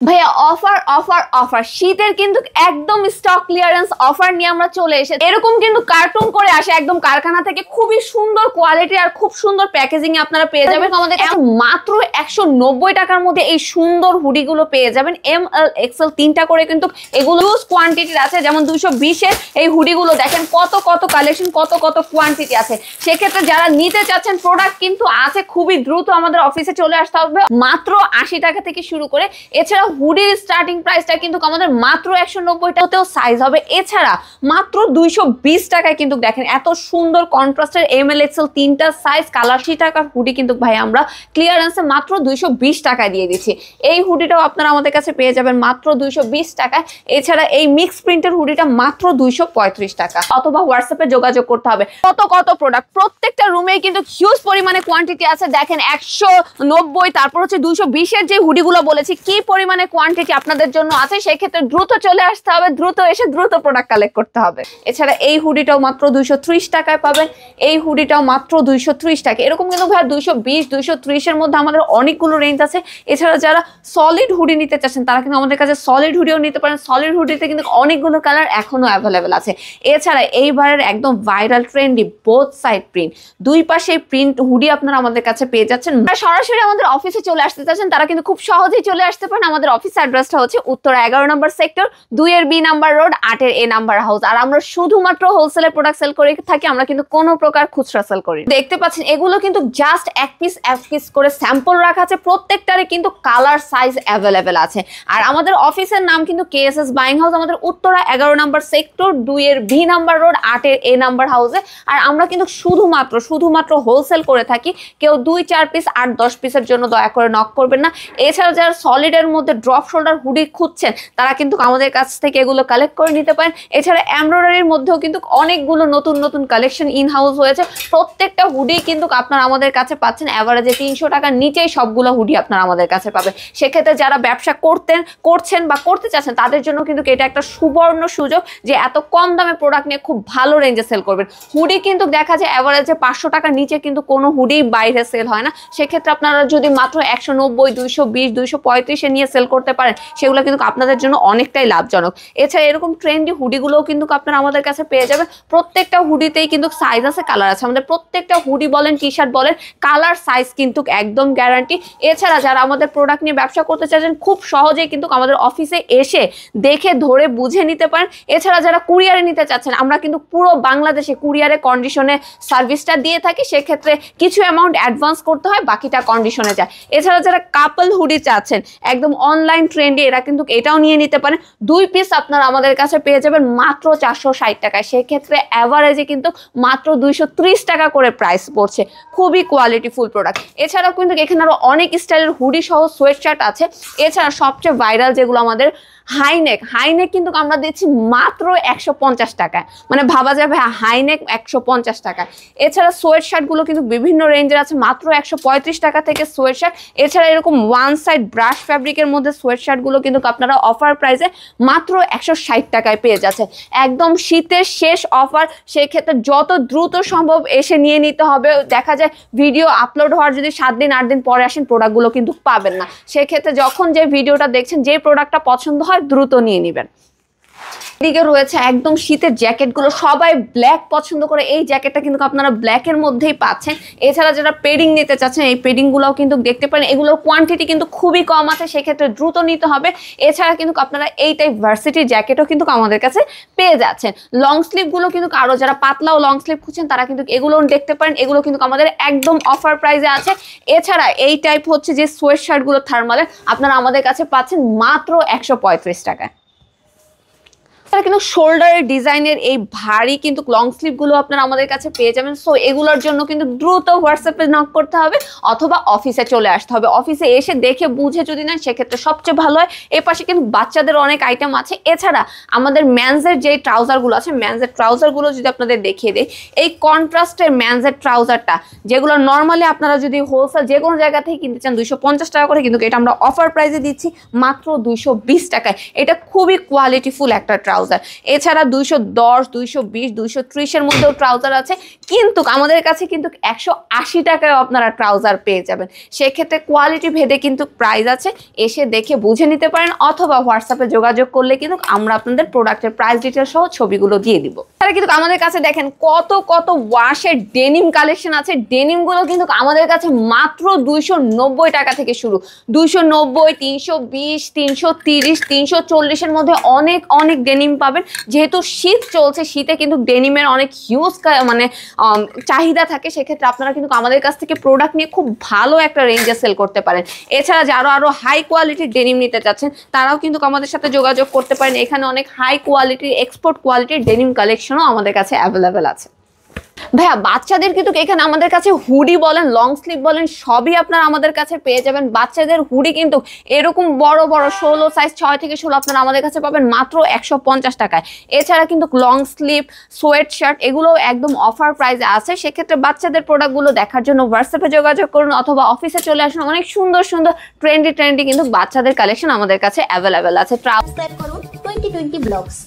ভাইয়া offer offer offer শীতের কিন্তু একদম স্টক ক্লিয়ারেন্স অফার নিয়ে আমরা চলে এসেছি। এরকম কিন্তু কার্টুন করে আসে একদম কারখানা থেকে, খুবই সুন্দর কোয়ালিটি আর খুব সুন্দর প্যাকেজিং এ আপনারা পেয়ে যাবেন আমাদের কাছে মাত্র 190 টাকার মধ্যে এই সুন্দর হুডি গুলো পেয়ে যাবেন। এম এল এক্সেল তিনটা করে কিন্তু এগুলো ইউজ কোয়ান্টিটির আছে, যেমন 220 এর এই হুডি গুলো দেখেন কত কত কালেকশন, কত কত কোয়ান্টিটি আছে। সেক্ষেত্রে যারা নিতে চাচ্ছেন প্রোডাক্ট কিন্তু আছে, খুবই দ্রুত আমাদের অফিসে চলে আসতে হবে। মাত্র 80 টাকা থেকে শুরু করে, এছাড়া হুডির স্টার্টিং প্রাইসটা কিন্তু আমাদের মাত্র 190 টাকাতেও সাইজ হবে। এছাড়া মাত্র 220 টাকায় কিন্তু দেখেন এত সুন্দর কন্ট্রাস্টের এম এল এক্সেল তিনটা সাইজ কালার 80 টাকার হুডি কিন্তু ভাই আমরা ক্লিয়ারেন্সে মাত্র 220 টাকায় দিয়ে দিচ্ছি। এই হুডিটাও আপনারা আমাদের কাছে পেয়ে যাবেন মাত্র 220 টাকায়। এছাড়া এই মিক্স প্রিন্টের হুডিটা মাত্র 235 টাকা। অথবা হোয়াটসঅ্যাপে যোগাযোগ করতে হবে। কত কত প্রোডাক্ট প্রত্যেকটা রুমেই কিন্তু হিউজ পরিমাণে কোয়ান্টিটি আছে। দেখেন 190, তারপর হচ্ছে 220 এর যে হুডিগুলো বলেছি কি পরিমাণে কোয়ান্টিটি আপনাদের জন্য আছে। সেই ক্ষেত্রে দ্রুত চলে আসতে হবে, দ্রুত এসে দ্রুত প্রোডাক্ট কালেক্ট করতে হবে। এছাড়া এই হুডিটাও মাত্র 230 টাকায় পাবেন, এই হুডিটাও মাত্র 230 টাকা। এরকম কিন্তু ভাই 220 230 এর মধ্যে আমাদের অনেকগুলো রেঞ্জ আছে। এছাড়া যারা সলিড হুডি নিতে চাচ্ছেন তারা কিন্তু আমাদের কাছে সলিড হুডিও নিতে পারেন। সলিড হুডিতে কিন্তু অনেকগুলো কালার এখনো অ্যাভেলেবেল আছে। এছাড়া এইবারের একদম viral trendy both side print, দুই পাশে প্রিন্ট হুডি আপনারা আমাদের কাছে পেয়ে যাচ্ছেন। সরাসরি আমাদের অফিসে চলে আসতে চাচ্ছেন তারা কিন্তু খুব সহজেই চলে আসতে পারেন। আমাদের অফিস অ্যাড্রেসটা হচ্ছে উত্তরা 11 নম্বর সেক্টর, 2 এর বি নাম্বার রোড, 8 এর এ নাম্বার হাউস। আর আমরা শুধুমাত্র হোলসেলের প্রোডাক্ট সেল করে থাকি, আমরা কিন্তু কোনো প্রকার খুচরা সেল করি। দেখতে পাচ্ছেন এগুলো কিন্তু জাস্ট এক পিস করে স্যাম্পল রাখা আছে, প্রত্যেকটারে কিন্তু কালার সাইজ অ্যাভেলেবেল আছে। আর আমাদের অফিসের নাম কিন্তু KSS বাইং হাউস, আমাদের উত্তরা 11 নম্বর সেক্টর, 2 এর বি নাম্বার রোড, 8 এর এ নাম্বার হাউসে। আর আমরা কিন্তু শুধুমাত্র হোলসেল করে থাকি। কেউ 2-4 পিস 8-10 পিসের জন্য দয়া করে নক করবেন না। এছাড়া যারা সলিডের মধ্যে ড্রপ শোল্ডার হুডি খুঁজছেন তারা কিন্তু আমাদের কাছ থেকে এগুলো কালেক্ট করে নিতে পারেন। এছাড়া এমব্রয়ডারির মধ্যেও কিন্তু অনেকগুলো নতুন নতুন কালেকশন ইন হাউস হয়েছে। প্রত্যেকটা হুডি কিন্তু আপনারা আমাদের কাছে পাচ্ছেন এভারেজে 300 টাকার নিচেই সবগুলো হুডি আপনারা আমাদের কাছে পাবেন। সেক্ষেত্রে যারা ব্যবসা করছেন বা করতে চাচ্ছেন তাদের জন্য কিন্তু এটা একটা সুবর্ণ সুযোগ যে এত কম দামে প্রোডাক্ট নিয়ে খুব ভালো রেঞ্জে সেল করবেন। হুডি কিন্তু দেখা যায় এভারেজে 500 টাকার নিচে কিন্তু কোনো হুডি বাইরে সেল হয় না। সেক্ষেত্রে আপনারা যদি মাত্র 190, 220, 235 এ নিয়ে সেল করতে পারেন সেগুলো কিন্তু আপনাদের জন্য অনেকটাই লাভজনক। এছাড়া এরকম ট্রেন্ডি হুডিগুলোও কিন্তু আপনারা আমাদের কাছে পেয়ে যাবেন। প্রত্যেকটা হুডিতেই কিন্তু সাইজ আছে, কালার আছে। আমাদের প্রত্যেকটা হুডি বলেন, টি শার্ট বলেন, কালার সাইজ কিন্তু একদম গ্যারান্টি। এছাড়া যারা আমাদের প্রোডাক্ট নিয়ে ব্যবসা করতে চাচ্ছেন খুব সহজেই কিন্তু আমাদের অফিসে এসে দেখে ধরে বুঝে নিতে পারেন। এছাড়া যারা কুরিয়ারে নিতে চাচ্ছেন আমরা কিন্তু পুরো বাংলাদেশে কুরিয়ারে কন্ডিশনে সার্ভিসটা দিয়ে থাকি। সেক্ষেত্রে কিছু অ্যামাউন্ট অ্যাডভান্স করতে হয়, বাকিটা কন্ডিশনে যায়। এছাড়া যারা কাপল হুডি চাচ্ছেন একদম অনলাইন ট্রেন্ডে, এরা কিন্তু এটাও নিয়ে নিতে পারেন। 2 পিস আপনারা আমাদের কাছে পেয়ে যাবেন মাত্র 460 টাকায়। সেক্ষেত্রে অ্যাভারেজে কিন্তু মাত্র 230 টাকা করে প্রাইস পড়ছে। খুবই কোয়ালিটিফুল প্রোডাক্ট। এছাড়াও কিন্তু এখানে আরো অনেক স্টাইলের হুডি সহ সোয়েট শার্ট আছে। এছাড়া সবচেয়ে ভাইরাল যেগুলো আমাদের হাইনেক কিন্তু আমরা দিচ্ছি মাত্র 150 টাকায়, মানে ভাবা যাবে হাইনেক 150 টাকায়। এছাড়া সোয়েট শার্টগুলো কিন্তু বিভিন্ন রেঞ্জের আছে, মাত্র 135 টাকা থেকে সোয়েট শার্ট। এছাড়া এরকম ওয়ান সাইড ব্রাশ ফ্যাব্রিকের মধ্যে সোয়েট শার্টগুলো কিন্তু আপনারা অফার প্রাইসে মাত্র 160 টাকায় পেয়ে যাচ্ছে। একদম শীতের শেষ অফার, সেই ক্ষেত্রে যত দ্রুত সম্ভব এসে নিয়ে নিতে হবে। দেখা যায় ভিডিও আপলোড হওয়ার যদি 7 দিন 8 দিন পরে আসেন প্রোডাক্টগুলো কিন্তু পাবেন না। সেক্ষেত্রে যখন যে ভিডিওটা দেখছেন, যে প্রোডাক্টটা পছন্দ হয় দ্রুত নিয়ে নেবেন। এদিকে রয়েছে একদম শীতের জ্যাকেটগুলো, সবাই ব্ল্যাক পছন্দ করে। এই জ্যাকেটটা কিন্তু আপনারা ব্ল্যাকের মধ্যেই পাচ্ছেন। এছাড়া যারা পেডিং নিতে চাচ্ছেন এই পেডিংগুলোও কিন্তু দেখতে পারেন। এগুলোর কোয়ান্টিটি কিন্তু খুবই কম আছে, সেক্ষেত্রে দ্রুত নিতে হবে। এছাড়া কিন্তু আপনারা এই টাইপ ভার্সিটি জ্যাকেটও কিন্তু আমাদের কাছে পেয়ে যাচ্ছেন। লং স্লিভগুলো কিন্তু আরও যারা পাতলা ও লং স্লিভ খুঁজছেন তারা কিন্তু এগুলোও দেখতে পারেন। এগুলো কিন্তু আমাদের একদম অফার প্রাইসে আছে। এছাড়া এই টাইপ হচ্ছে যে সোয়েট শার্টগুলো থার্মালের আপনারা আমাদের কাছে পাচ্ছেন মাত্র 135 টাকায়। কিন্তু শোল্ডারের ডিজাইনের এই ভারী কিন্তু লং স্লিভ গুলো আপনারা আমাদের কাছে পেয়ে যাবেন। সো এগুলোর জন্য কিন্তু দ্রুত হোয়াটসঅ্যাপে নক করতে হবে অথবা অফিসে চলে আসতে হবে। অফিসে এসে দেখে বুঝে যদি নেন সেক্ষেত্রে সবচেয়ে ভালো হয়। এই পাশে কিন্তু বাচ্চাদের অনেক আইটেম আছে। এছাড়া আমাদের ম্যানসের যে ট্রাউজারগুলো আছে, ম্যানসের ট্রাউজারগুলো যদি আপনাদের দেখিয়ে দেয়, এই কন্ট্রাস্টের ম্যানসের ট্রাউজারটা যেগুলো নর্মালি আপনারা যদি হোলসেল যে কোনো জায়গা থেকে কিনতে চান 250 টাকা করে, কিন্তু এটা আমরা অফার প্রাইসে দিচ্ছি মাত্র 220 টাকায়। এটা খুবই কোয়ালিটিফুল একটা ট্রাউজার। ট্রাউজার। এছাড়া 210, 220, 230 এর মধ্যেও ট্রাউজার আছে, কিন্তু আমাদের কাছে কিন্তু 180 টাকায় আপনারা ট্রাউজার পেয়ে যাবেন। সেক্ষেত্রে কোয়ালিটি ভেদে কিন্তু প্রাইস আছে, এসে দেখে বুঝে নিতে পারেন, অথবা হোয়াটসঅ্যাপে যোগাযোগ করলে কিন্তু আমরা আপনাদের প্রোডাক্টের প্রাইস ডিটেল সহ ছবিগুলো দিয়ে দিব। তাহলে কিন্তু আমাদের কাছে দেখেন কত কত ওয়াশের ডেনিম কালেকশন আছে। ডেনিমগুলো কিন্তু আমাদের কাছে মাত্র 290 টাকা থেকে শুরু। 290, 320, 330, 340 এর মধ্যে অনেক অনেক ডেনিম পাবেন। যেহেতু শীত চলছে, শীতে কিন্তু ডেনিমের অনেক হিউজ মানে চাহিদা থাকে, সেক্ষেত্রে আপনারা কিন্তু আমাদের কাছ থেকে প্রোডাক্ট নিয়ে খুব ভালো একটা রেঞ্জে সেল করতে পারেন। এছাড়া যারা আরো হাই কোয়ালিটির ডেনিম নিতে চাচ্ছেন তারাও কিন্তু আমাদের সাথে যোগাযোগ করতে পারেন। এখানে অনেক হাই কোয়ালিটির, এক্সপোর্ট কোয়ালিটির ডেনিম কালেকশনও আমাদের কাছে অ্যাভেলেবেল আছে। ভাইয়া বাচ্চাদের কিন্তু এখানে আমাদের কাছে হুডি বলেন, লং স্লিভ বলেন, সবই আপনারা আমাদের কাছে পেয়ে যাবেন। বাচ্চাদের হুডি কিন্তু এরকম বড় বড় 16 সাইজ, 6 থেকে 16 আপনারা আমাদের কাছে পাবেন মাত্র 150 টাকায়। এছাড়া কিন্তু লং স্লিভ, সোয়েট শার্ট এগুলো একদম অফার প্রাইসে আছে। সেক্ষেত্রে বাচ্চাদের প্রোডাক্টগুলো দেখার জন্য হোয়াটসঅ্যাপে যোগাযোগ করুন, অথবা অফিসে চলে আসুন। অনেক সুন্দর সুন্দর ট্রেন্ডি কিন্তু বাচ্চাদের কালেকশন আমাদের কাছে অ্যাভেলেবেল আছে। সাবস্ক্রাইব করুন 2020 ব্লগস।